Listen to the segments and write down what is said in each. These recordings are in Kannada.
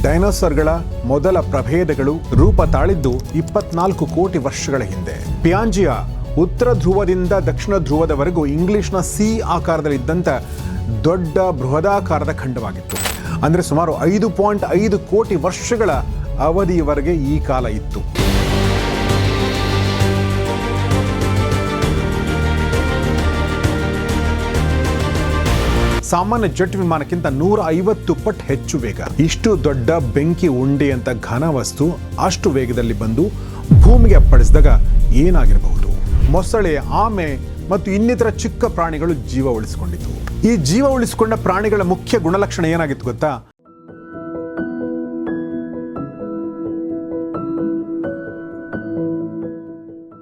ಡೈನೋಸಾರ್ಗಳ ಮೊದಲ ಪ್ರಭೇದಗಳು ರೂಪ ತಾಳಿದ್ದು 24 ಕೋಟಿ ವರ್ಷಗಳ ಹಿಂದೆ. ಪಿಯಾಂಜಿಯಾ ಉತ್ತರ ಧ್ರುವದಿಂದ ದಕ್ಷಿಣ ಧ್ರುವದವರೆಗೂ ಇಂಗ್ಲಿಷ್ನ ಸಿ ಆಕಾರದಲ್ಲಿದ್ದಂಥ ದೊಡ್ಡ ಬೃಹದಾಕಾರದ ಖಂಡವಾಗಿತ್ತು. ಅಂದರೆ ಸುಮಾರು 5.5 ಕೋಟಿ ವರ್ಷಗಳ ಅವಧಿಯವರೆಗೆ ಈ ಕಾಲ ಇತ್ತು. ಸಾಮಾನ್ಯ ಜೆಟ್ ವಿಮಾನಕ್ಕಿಂತ 150 ಪಟ್ಟು ಹೆಚ್ಚು ವೇಗ. ಇಷ್ಟು ದೊಡ್ಡ ಬೆಂಕಿ ಉಂಡೆಯಂತ ಘನ ವಸ್ತು ಅಷ್ಟು ವೇಗದಲ್ಲಿ ಬಂದು ಭೂಮಿಗೆ ಅಪ್ಪಳಿಸಿದಾಗ ಏನಾಗಿರಬಹುದು? ಮೊಸಳೆ, ಆಮೆ ಮತ್ತು ಇನ್ನಿತರ ಚಿಕ್ಕ ಪ್ರಾಣಿಗಳು ಜೀವ ಉಳಿಸಿಕೊಂಡಿತು. ಈ ಜೀವ ಉಳಿಸಿಕೊಂಡ ಪ್ರಾಣಿಗಳ ಮುಖ್ಯ ಗುಣಲಕ್ಷಣ ಏನಾಗಿತ್ತು ಗೊತ್ತಾ?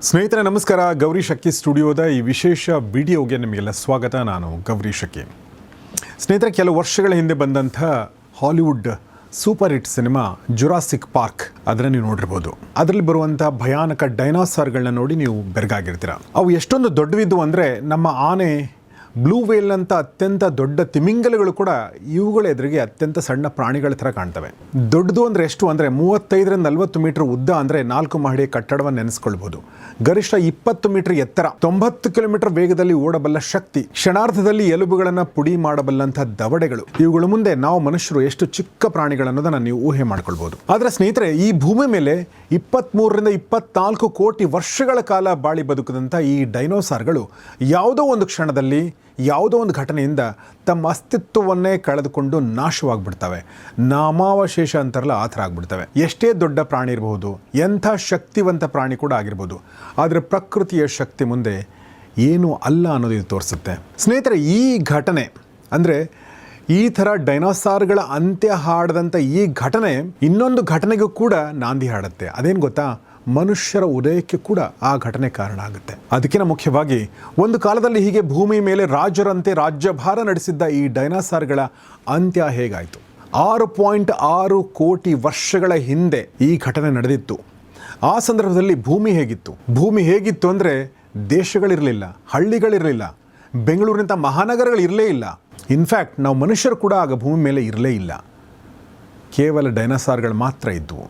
ಸ್ನೇಹಿತರೆ ನಮಸ್ಕಾರ. ಗೌರಿ ಶಕ್ಕಿ ಸ್ಟುಡಿಯೋದ ಈ ವಿಶೇಷ ವಿಡಿಯೋಗೆ ನಿಮಗೆಲ್ಲ ಸ್ವಾಗತ. ನಾನು ಗೌರಿ ಶಕ್ಕಿ. ಸ್ನೇಹಿತರೆ, ಕೆಲವು ವರ್ಷಗಳ ಹಿಂದೆ ಬಂದಂಥ Hollywood super hit cinema Jurassic park, ಅದನ್ನು ನೀವು ನೋಡಿರ್ಬೋದು. ಅದರಲ್ಲಿ ಬರುವಂಥ ಭಯಾನಕ ಡೈನೋಸಾರ್ಗಳನ್ನ ನೋಡಿ ನೀವು ಬೆರಗಾಗಿರ್ತೀರ. ಅವು ಎಷ್ಟೊಂದು ದೊಡ್ಡವಿದ್ದು ಅಂದರೆ ನಮ್ಮ ಆನೆ, ಬ್ಲೂ ವೇಲ್ ಅಂತ ಅತ್ಯಂತ ದೊಡ್ಡ ತಿಮಿಂಗಲಗಳು ಕೂಡ ಇವುಗಳ ಎದುರಿಗೆ ಅತ್ಯಂತ ಸಣ್ಣ ಪ್ರಾಣಿಗಳ ಥರ ಕಾಣ್ತವೆ. ದೊಡ್ಡದು ಅಂದರೆ ಎಷ್ಟು ಅಂದರೆ 35ರಿಂದ 40 ಮೀಟರ್ ಉದ್ದ, ಅಂದರೆ 4 ಮಹಡಿಯ ಕಟ್ಟಡವನ್ನು ನೆನೆಸ್ಕೊಳ್ಬೋದು. ಗರಿಷ್ಠ 20 ಮೀಟರ್ ಎತ್ತರ, 90 ಕಿಲೋಮೀಟರ್ ವೇಗದಲ್ಲಿ ಓಡಬಲ್ಲ ಶಕ್ತಿ, ಕ್ಷಣಾರ್ಧದಲ್ಲಿ ಎಲುಬುಗಳನ್ನು ಪುಡಿ ಮಾಡಬಲ್ಲಂಥ ದವಡೆಗಳು. ಇವುಗಳ ಮುಂದೆ ನಾವು ಮನುಷ್ಯರು ಎಷ್ಟು ಚಿಕ್ಕ ಪ್ರಾಣಿಗಳನ್ನೋದನ್ನು ನೀವು ಊಹೆ ಮಾಡ್ಕೊಳ್ಬೋದು. ಆದರೆ ಸ್ನೇಹಿತರೆ, ಈ ಭೂಮಿ ಮೇಲೆ 23ರಿಂದ 24 ಕೋಟಿ ವರ್ಷಗಳ ಕಾಲ ಬಾಳಿ ಬದುಕದಂಥ ಈ ಡೈನೋಸಾರ್ಗಳು ಯಾವುದೋ ಒಂದು ಕ್ಷಣದಲ್ಲಿ, ಯಾವುದೋ ಒಂದು ಘಟನೆಯಿಂದ ತಮ್ಮ ಅಸ್ತಿತ್ವವನ್ನೇ ಕಳೆದುಕೊಂಡು ನಾಶವಾಗಿಬಿಡ್ತವೆ. ನಾಮಾವಶೇಷ ಅಂತಾರಲ್ಲ, ಆ ಥರ ಆಗಿಬಿಡ್ತವೆ. ಎಷ್ಟೇ ದೊಡ್ಡ ಪ್ರಾಣಿ ಇರಬಹುದು, ಎಂಥ ಶಕ್ತಿವಂತ ಪ್ರಾಣಿ ಕೂಡ ಆಗಿರ್ಬೋದು, ಆದರೆ ಪ್ರಕೃತಿಯ ಶಕ್ತಿ ಮುಂದೆ ಏನೂ ಅಲ್ಲ ಅನ್ನೋದು ಇದು ತೋರಿಸುತ್ತೆ. ಸ್ನೇಹಿತರೆ, ಈ ಘಟನೆ ಅಂದರೆ ಈ ಥರ ಡೈನೋಸಾರ್ಗಳ ಅಂತ್ಯ ಹಾಡದಂಥ ಈ ಘಟನೆ ಇನ್ನೊಂದು ಘಟನೆಗೂ ಕೂಡ ನಾಂದಿ ಹಾಡುತ್ತೆ. ಅದೇನು ಗೊತ್ತಾ? ಮನುಷ್ಯರ ಉದಯಕ್ಕೆ ಕೂಡ ಆ ಘಟನೆ ಕಾರಣ ಆಗುತ್ತೆ. ಅದಕ್ಕಿಂತ ಮುಖ್ಯವಾಗಿ ಒಂದು ಕಾಲದಲ್ಲಿ ಹೀಗೆ ಭೂಮಿ ಮೇಲೆ ರಾಜರಂತೆ ರಾಜ್ಯಭಾರ ನಡೆಸಿದ್ದ ಈ ಡೈನೋಸಾರ್ಗಳ ಅಂತ್ಯ ಹೇಗಾಯಿತು? 6.6 ಕೋಟಿ ವರ್ಷಗಳ ಹಿಂದೆ ಈ ಘಟನೆ ನಡೆದಿತ್ತು. ಆ ಸಂದರ್ಭದಲ್ಲಿ ಭೂಮಿ ಹೇಗಿತ್ತು? ಭೂಮಿ ಹೇಗಿತ್ತು ಅಂದರೆ ದೇಶಗಳಿರಲಿಲ್ಲ, ಹಳ್ಳಿಗಳಿರಲಿಲ್ಲ, ಬೆಂಗಳೂರಿನಂಥ ಮಹಾನಗರಗಳಿರಲೇ ಇಲ್ಲ. ಇನ್ಫ್ಯಾಕ್ಟ್ ನಾವು ಮನುಷ್ಯರು ಕೂಡ ಆಗ ಭೂಮಿ ಮೇಲೆ ಇರಲೇ ಇಲ್ಲ. ಕೇವಲ ಡೈನೋಸಾರ್ಗಳು ಮಾತ್ರ ಇದ್ದವು.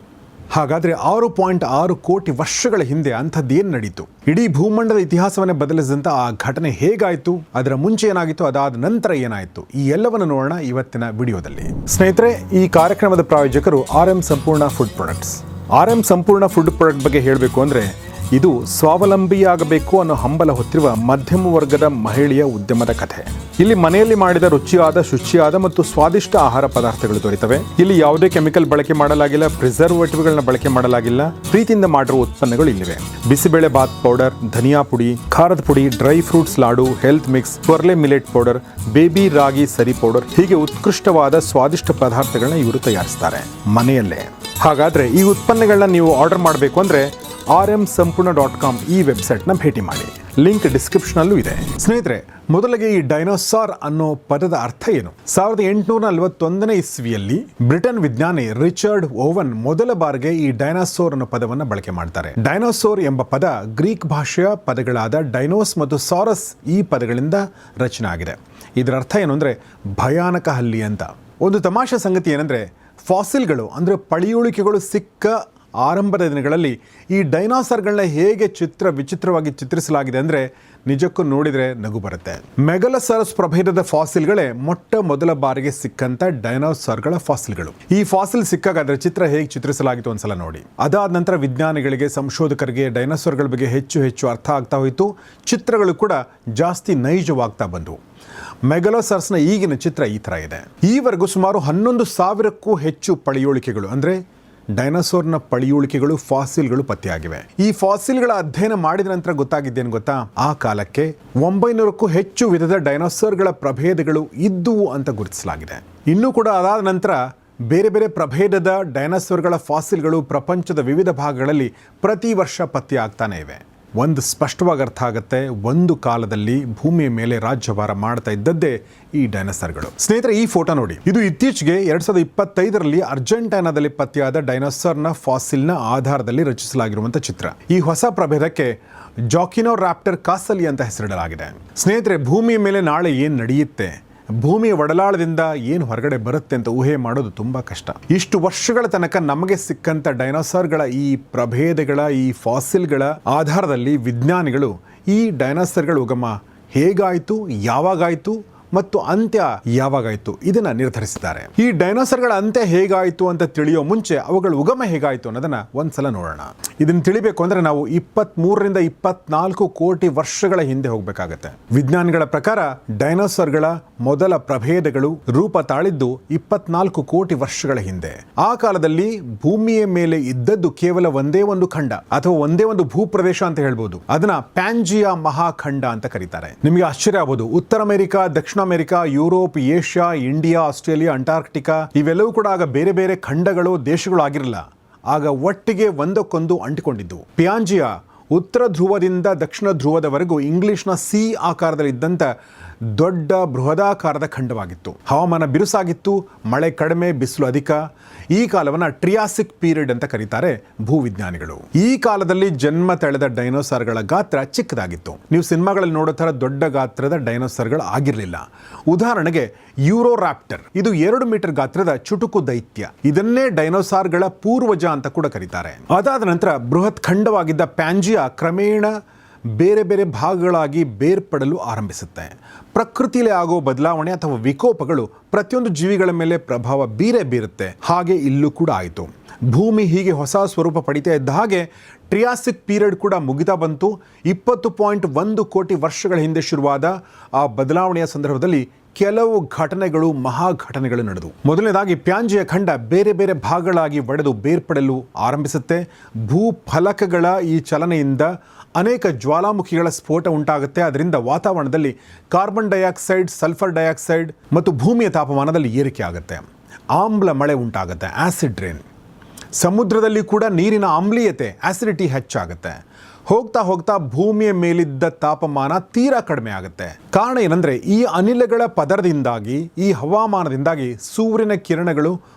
ಹಾಗಾದರೆ 6.6 ಕೋಟಿ ವರ್ಷಗಳ ಹಿಂದೆ ಅಂಥದ್ದೇನು ನಡೀತು? ಇಡೀ ಭೂಮಂಡಲದ ಇತಿಹಾಸವನ್ನೇ ಬದಲಿಸಿದಂಥ ಆ ಘಟನೆ ಹೇಗಾಯಿತು? ಅದರ ಮುಂಚೆ ಏನಾಗಿತ್ತು? ಅದಾದ ನಂತರ ಏನಾಯಿತು? ಈ ಎಲ್ಲವನ್ನು ನೋಡೋಣ ಇವತ್ತಿನ ವಿಡಿಯೋದಲ್ಲಿ. ಸ್ನೇಹಿತರೆ, ಈ ಕಾರ್ಯಕ್ರಮದ ಪ್ರಾಯೋಜಕರು RM ಸಂಪೂರ್ಣ ಫುಡ್ ಪ್ರಾಡಕ್ಟ್ಸ್. RM ಸಂಪೂರ್ಣ ಫುಡ್ ಪ್ರಾಡಕ್ಟ್ ಬಗ್ಗೆ ಹೇಳಬೇಕು ಅಂದರೆ, ಇದು ಸ್ವಾವಲಂಬಿಯಾಗಬೇಕು ಅನ್ನೋ ಹಂಬಲ ಹೊತ್ತಿರುವ ಮಧ್ಯಮ ವರ್ಗದ ಮಹಿಳೆಯ ಉದ್ಯಮದ ಕಥೆ. ಇಲ್ಲಿ ಮನೆಯಲ್ಲಿ ಮಾಡಿದ ರುಚಿಯಾದ, ಶುಚಿಯಾದ ಮತ್ತು ಸ್ವಾದಿಷ್ಟ ಆಹಾರ ಪದಾರ್ಥಗಳು ದೊರೆತವೆ. ಇಲ್ಲಿ ಯಾವುದೇ ಕೆಮಿಕಲ್ ಬಳಕೆ ಮಾಡಲಾಗಿಲ್ಲ, ಪ್ರಿಸರ್ವೇಟಿವ್ಗಳನ್ನ ಬಳಕೆ ಮಾಡಲಾಗಿಲ್ಲ. ಪ್ರೀತಿಯಿಂದ ಮಾಡಿರುವ ಉತ್ಪನ್ನಗಳು ಇಲ್ಲಿವೆ. ಬಿಸಿಬೇಳೆ ಬಾತ್ ಪೌಡರ್, ಧನಿಯಾ ಪುಡಿ, ಖಾರದ ಪುಡಿ, dry fruits laddu, health mix, ಕೊರ್ಲೆ ಮಿಲೆಟ್ ಪೌಡರ್, ಬೇಬಿ ರಾಗಿ ಸರಿ ಪೌಡರ್, ಹೀಗೆ ಉತ್ಕೃಷ್ಟವಾದ ಸ್ವಾದಿಷ್ಟ ಪದಾರ್ಥಗಳನ್ನ ಇವರು ತಯಾರಿಸ್ತಾರೆ ಮನೆಯಲ್ಲೇ. ಹಾಗಾದ್ರೆ ಈ ಉತ್ಪನ್ನಗಳನ್ನ ನೀವು ಆರ್ಡರ್ ಮಾಡಬೇಕು ಅಂದರೆ rmsampurna.com ಈ ವೆಬ್ಸೈಟ್ನ ಭೇಟಿ ಮಾಡಿ. ಲಿಂಕ್ ಡಿಸ್ಕ್ರಿಪ್ಷನಲ್ಲೂ ಇದೆ. ಸ್ನೇಹಿತರೆ, ಮೊದಲಿಗೆ ಈ ಡೈನೋಸಾರ್ ಅನ್ನೋ ಪದದ ಅರ್ಥ ಏನು? 1841ನೇ ಇಸ್ವಿಯಲ್ಲಿ ಬ್ರಿಟನ್ ವಿಜ್ಞಾನಿ ರಿಚರ್ಡ್ ಓವನ್ ಮೊದಲ ಬಾರಿಗೆ ಈ ಡೈನೋಸಾರ್ ಅನ್ನೋ ಪದವನ್ನು ಬಳಕೆ ಮಾಡ್ತಾರೆ. ಡೈನೋಸಾರ್ ಎಂಬ ಪದ ಗ್ರೀಕ್ ಭಾಷೆಯ ಪದಗಳಾದ ಡೈನೋಸ್ ಮತ್ತು ಸಾರಸ್ ಈ ಪದಗಳಿಂದ ರಚನೆ ಆಗಿದೆ. ಇದರ ಅರ್ಥ ಏನು ಅಂದರೆ ಭಯಾನಕ ಹಲ್ಲಿ ಅಂತ. ಒಂದು ತಮಾಷೆ ಸಂಗತಿ ಏನಂದರೆ, ಫಾಸಿಲ್ಗಳು ಅಂದರೆ ಪಳಿಯುಳಿಕೆಗಳು ಸಿಕ್ಕ ಆರಂಭದ ದಿನಗಳಲ್ಲಿ ಈ ಡೈನೋಸಾರ್ಗಳನ್ನ ಹೇಗೆ ವಿಚಿತ್ರವಾಗಿ ಚಿತ್ರಿಸಲಾಗಿದೆ ಅಂದರೆ ನಿಜಕ್ಕೂ ನೋಡಿದರೆ ನಗು ಬರುತ್ತೆ. ಮೆಗಲೋಸಾರಸ್ ಪ್ರಭೇದದ ಫಾಸಿಲ್ಗಳೇ ಮೊಟ್ಟ ಮೊದಲ ಬಾರಿಗೆ ಸಿಕ್ಕಂಥ ಡೈನೋಸಾರ್ಗಳ ಫಾಸಿಲ್ಗಳು. ಈ ಫಾಸಿಲ್ ಸಿಕ್ಕಾಗ ಅದರ ಚಿತ್ರ ಹೇಗೆ ಚಿತ್ರಿಸಲಾಗಿತ್ತು ಒಂದ್ಸಲ ನೋಡಿ. ಅದಾದ ನಂತರ ವಿಜ್ಞಾನಿಗಳಿಗೆ, ಸಂಶೋಧಕರಿಗೆ ಡೈನೋಸಾರ್ಗಳ ಬಗ್ಗೆ ಹೆಚ್ಚು ಅರ್ಥ ಆಗ್ತಾ ಹೋಯಿತು. ಚಿತ್ರಗಳು ಕೂಡ ಜಾಸ್ತಿ ನೈಜವಾಗ್ತಾ ಬಂದವು. ಮೆಗಲೋಸಾರಸ್ನ ಈಗಿನ ಚಿತ್ರ ಈ ಥರ ಇದೆ. ಈವರೆಗೂ ಸುಮಾರು 11,000ಕ್ಕೂ ಹೆಚ್ಚು ಪಳಿಯುಳಿಕೆಗಳು ಅಂದರೆ ಡೈನೋಸಾರ್ನ ಪಳಿಯುಳಿಕೆಗಳು, ಫಾಸಿಲ್ಗಳು ಪತ್ತೆಯಾಗಿವೆ. ಈ ಫಾಸಿಲ್ಗಳ ಅಧ್ಯಯನ ಮಾಡಿದ ನಂತರ ಗೊತ್ತಾಗಿದ್ದೇನು ಗೊತ್ತಾ? ಆ ಕಾಲಕ್ಕೆ 900ಕ್ಕೂ ಹೆಚ್ಚು ವಿಧದ ಡೈನೋಸಾರ್ಗಳ ಪ್ರಭೇದಗಳು ಇದ್ದುವು ಅಂತ ಗುರುತಿಸಲಾಗಿದೆ. ಇನ್ನೂ ಕೂಡ ಅದಾದ ನಂತರ ಬೇರೆ ಬೇರೆ ಪ್ರಭೇದದ ಡೈನೋಸಾರ್ಗಳ ಫಾಸಿಲ್ಗಳು ಪ್ರಪಂಚದ ವಿವಿಧ ಭಾಗಗಳಲ್ಲಿ ಪ್ರತಿ ವರ್ಷ ಪತ್ತೆಯಾಗ್ತಾನೆ ಇವೆ. ಒಂದು ಸ್ಪಷ್ಟವಾಗಿ ಅರ್ಥ ಆಗುತ್ತೆ, ಒಂದು ಕಾಲದಲ್ಲಿ ಭೂಮಿಯ ಮೇಲೆ ರಾಜ್ಯಭಾರ ಮಾಡ್ತಾ ಇದ್ದದ್ದೇ ಈ ಡೈನೋಸಾರ್ಗಳು. ಸ್ನೇಹಿತರೆ, ಈ ಫೋಟೋ ನೋಡಿ. ಇದು ಇತ್ತೀಚೆಗೆ 2025ರಲ್ಲಿ ಅರ್ಜೆಂಟೈನಾದಲ್ಲಿ ಪತ್ತೆಯಾದ ಡೈನೋಸಾರ್ನ ಫಾಸಿಲ್ನ ಆಧಾರದಲ್ಲಿ ರಚಿಸಲಾಗಿರುವಂಥ ಚಿತ್ರ. ಈ ಹೊಸ ಪ್ರಭೇದಕ್ಕೆ ಜಾಕಿನೋರಾಪ್ಟರ್ ಕಾಸಲಿ ಅಂತ ಹೆಸರಿಡಲಾಗಿದೆ. ಸ್ನೇಹಿತರೆ, ಭೂಮಿಯ ಮೇಲೆ ನಾಳೆ ಏನು ನಡೆಯುತ್ತೆ, ಭೂಮಿಯ ಒಡಲಾಳದಿಂದ ಏನು ಹೊರಗಡೆ ಬರುತ್ತೆ ಅಂತ ಊಹೆ ಮಾಡೋದು ತುಂಬ ಕಷ್ಟ. ಇಷ್ಟು ವರ್ಷಗಳ ತನಕ ನಮಗೆ ಸಿಕ್ಕಂಥ ಡೈನೋಸಾರ್ಗಳ ಈ ಪ್ರಭೇದಗಳ ಈ ಫಾಸಿಲ್ಗಳ ಆಧಾರದಲ್ಲಿ ವಿಜ್ಞಾನಿಗಳು ಈ ಡೈನೋಸಾರ್ಗಳ ಉಗಮ ಹೇಗಾಯಿತು, ಯಾವಾಗಾಯಿತು ಮತ್ತು ಅಂತ್ಯ ಯಾವಾಗಾಯಿತು ಇದನ್ನ ನಿರ್ಧರಿಸಿದ್ದಾರೆ. ಈ ಡೈನೋಸಾರ್ಗಳ ಅಂತ್ಯ ಹೇಗಾಯಿತು ಅಂತ ತಿಳಿಯೋ ಮುಂಚೆ ಅವುಗಳ ಉಗಮ ಹೇಗಾಯಿತು ಅನ್ನೋದನ್ನ ಒಂದ್ಸಲ ನೋಡೋಣ. ಇದನ್ನು ತಿಳಿಬೇಕು ಅಂದ್ರೆ ನಾವು 23ರಿಂದ 24 ಕೋಟಿ ವರ್ಷಗಳ ಹಿಂದೆ ಹೋಗಬೇಕಾಗತ್ತೆ. ವಿಜ್ಞಾನಿಗಳ ಪ್ರಕಾರ ಡೈನೋಸಾರ್ಗಳ ಮೊದಲ ಪ್ರಭೇದಗಳು ರೂಪ ತಾಳಿದ್ದು 24 ಕೋಟಿ ವರ್ಷಗಳ ಹಿಂದೆ. ಆ ಕಾಲದಲ್ಲಿ ಭೂಮಿಯ ಮೇಲೆ ಇದ್ದದ್ದು ಕೇವಲ ಒಂದೇ ಒಂದು ಖಂಡ ಅಥವಾ ಒಂದೇ ಒಂದು ಭೂಪ್ರದೇಶ ಅಂತ ಹೇಳ್ಬೋದು. ಅದನ್ನ ಪ್ಯಾಂಜಿಯಾ ಮಹಾಖಂಡ ಅಂತ ಕರೀತಾರೆ. ನಿಮಗೆ ಆಶ್ಚರ್ಯ ಆಗ್ಬೋದು, ಉತ್ತರ ಅಮೆರಿಕ, ದಕ್ಷಿಣ America, Europe, Asia, India, Australia, Antarctica ಇವೆಲ್ಲವೂ ಕೂಡ ಆಗ ಬೇರೆ ಬೇರೆ ಖಂಡಗಳು, ದೇಶಗಳು ಆಗಿರಲಿಲ್ಲ. ಆಗ ಒಟ್ಟಿಗೆ ಒಂದಕ್ಕೊಂದು ಅಂಟಿಕೊಂಡಿದ್ದು. ಪ್ಯಾಂಜಿಯಾ ಉತ್ತರ ಧ್ರುವದಿಂದ ದಕ್ಷಿಣ ಧ್ರುವದವರೆಗೂ ಇಂಗ್ಲಿಷ್ನ ಸಿ ಆಕಾರದಲ್ಲಿ ಇದ್ದಂಥ ದೊಡ್ಡ ಬೃಹದಾಕಾರದ ಖಂಡವಾಗಿತ್ತು. ಹವಾಮಾನ ಬಿರುಸಾಗಿತ್ತು, ಮಳೆ ಕಡಿಮೆ, ಬಿಸಿಲು ಅಧಿಕ. ಈ ಕಾಲವನ್ನು ಟ್ರಿಯಾಸಿಕ್ ಪೀರಿಯಡ್ ಅಂತ ಕರೀತಾರೆ ಭೂವಿಜ್ಞಾನಿಗಳು. ಈ ಕಾಲದಲ್ಲಿ ಜನ್ಮ ತಳೆದ ಡೈನೋಸಾರ್ಗಳ ಗಾತ್ರ ಚಿಕ್ಕದಾಗಿತ್ತು. ನೀವು ಸಿನಿಮಾಗಳಲ್ಲಿ ನೋಡೋ ಥರ ದೊಡ್ಡ ಗಾತ್ರದ ಡೈನೋಸಾರ್ಗಳು ಆಗಿರಲಿಲ್ಲ. ಉದಾಹರಣೆಗೆ ಯೂರೋರಾಪ್ಟರ್, ಇದು 2 ಮೀಟರ್ ಗಾತ್ರದ ಚುಟುಕು ದೈತ್ಯ. ಇದನ್ನೇ ಡೈನೋಸಾರ್ಗಳ ಪೂರ್ವಜ ಅಂತ ಕೂಡ ಕರೀತಾರೆ. ಅದಾದ ನಂತರ ಬೃಹತ್ ಖಂಡವಾಗಿದ್ದ ಪ್ಯಾಂಜಿಯಾ ಕ್ರಮೇಣ ಬೇರೆ ಬೇರೆ ಭಾಗಗಳಾಗಿ ಬೇರ್ಪಡಲು ಆರಂಭಿಸುತ್ತೆ. ಪ್ರಕೃತಿಯಲ್ಲಿ ಆಗೋ ಬದಲಾವಣೆ ಅಥವಾ ವಿಕೋಪಗಳು ಪ್ರತಿಯೊಂದು ಜೀವಿಗಳ ಮೇಲೆ ಪ್ರಭಾವ ಬೀರುತ್ತೆ. ಹಾಗೆ ಇಲ್ಲೂ ಕೂಡ ಆಯಿತು. ಭೂಮಿ ಹೀಗೆ ಹೊಸ ಸ್ವರೂಪ ಪಡಿತಾ ಇದ್ದ ಹಾಗೆ ಟ್ರಿಯಾಸಿಕ್ ಪೀರಿಯಡ್ ಕೂಡ ಮುಗಿತಾ ಬಂತು. 20.1 ಕೋಟಿ ವರ್ಷಗಳ ಹಿಂದೆ ಶುರುವಾದ ಆ ಬದಲಾವಣೆಯ ಸಂದರ್ಭದಲ್ಲಿ ಕೆಲವು ಘಟನೆಗಳು, ಮಹಾಘಟನೆಗಳು ನಡೆದವು. ಮೊದಲನೇದಾಗಿ ಪ್ಯಾಂಜಿಯ ಖಂಡ ಬೇರೆ ಬೇರೆ ಭಾಗಗಳಾಗಿ ಒಡೆದು ಬೇರ್ಪಡಲು ಆರಂಭಿಸುತ್ತೆ. ಭೂಫಲಕಗಳ ಈ ಚಲನೆಯಿಂದ ಅನೇಕ ಜ್ವಾಲಾಮುಖಿಗಳ ಸ್ಫೋಟ ಉಂಟಾಗುತ್ತೆ. ಅದರಿಂದ ವಾತಾವರಣದಲ್ಲಿ ಕಾರ್ಬನ್ ಡೈಆಕ್ಸೈಡ್, ಸಲ್ಫರ್ ಡೈಆಕ್ಸೈಡ್ ಮತ್ತು ಭೂಮಿಯ ತಾಪಮಾನದಲ್ಲಿ ಏರಿಕೆ ಆಗುತ್ತೆ. ಆಮ್ಲ ಮಳೆ ಉಂಟಾಗುತ್ತೆ, ಆಸಿಡ್ ರೇನ್. ಸಮುದ್ರದಲ್ಲಿ ಕೂಡ ನೀರಿನ ಆಮ್ಲೀಯತೆ, ಆಸಿಡಿಟಿ ಹೆಚ್ಚಾಗುತ್ತೆ. ಹೋಗ್ತಾ ಹೋಗ್ತಾ ಭೂಮಿಯ ಮೇಲಿದ್ದ ತಾಪಮಾನ ತೀರಾ ಕಡಿಮೆ ಆಗುತ್ತೆ. ಕಾರಣ ಏನಂದ್ರೆ ಈ ಅನಿಲಗಳ ಪದರದಿಂದಾಗಿ, ಈ ಹವಾಮಾನದಿಂದಾಗಿ ಸೂರ್ಯನ ಕಿರಣಗಳು